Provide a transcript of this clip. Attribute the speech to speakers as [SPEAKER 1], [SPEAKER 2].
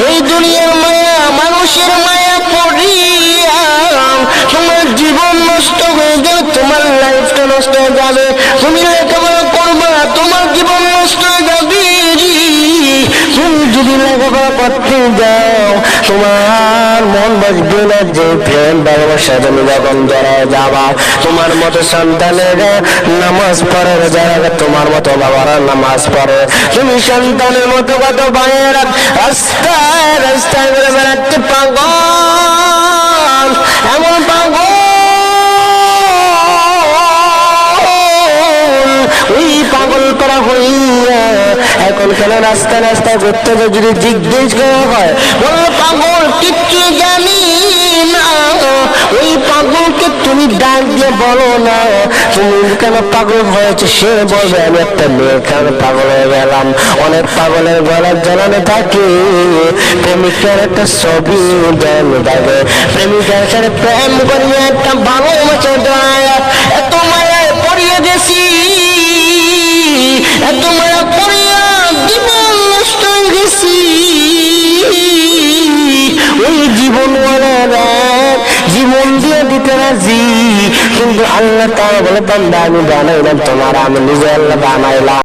[SPEAKER 1] এই দুনিয়ার মায়া মানুষের মায়া পড়িয়া তোমার জীবন নষ্ট হয়ে যাবে, তোমার লাইফটা নষ্ট হয়ে যাবে। তুমি লেখাপড়া করবা, তোমার জীবন নষ্ট হয়ে যাবে। তুমি যদি লেখাপড়া করতে যাও তোমার মন বসবে না, যে প্রেম ভালোবাসা তুমি যখন জড়ায় যাবা। তোমার মতো সন্তানেরা নামাজ পড়ে, যারা তোমার মতো বাবারা নামাজ পড়ে, তুমি সন্তানের মতো কত ভাইয়েরা রাস্তায় রাস্তায় করে বেড়াতে পাগল, এমন পাগল ওই পাগল করা হইয়া এখন কেন রাস্তা রাস্তায় ঘুরতে যদি জিজ্ঞেস করা হয় বললো পাগল কিচ্ছু জানি না, ওই পাগলকে তুমি ডাক দিয়ে বলো না তুমি কেন পাগল হয়েছে, সে বলবে আমি একটা মেয়ের কারণে পাগল হয়ে গেলাম। অনেক পাগলের গলার জ্বালানো থাকে, প্রেমিকার একটা ছবি দেন থাকে, প্রেমিকার সাথে প্রেম করিয়ে একটা ভালোবাসা দেয়, এত মায়ায় পড়িয়ে গেছি, এত মায়া পড়িয়া জীবন নষ্ট হয়ে গেছি। ওই জীবনওয়ালারা জীবন দিয়ে দিতে রাজি, কিন্তু আল্লাহ তাআলা বলে বান্দা আমি বানাইলাম তোমার, আমি নিজে আল্লাহ বানাইলাম।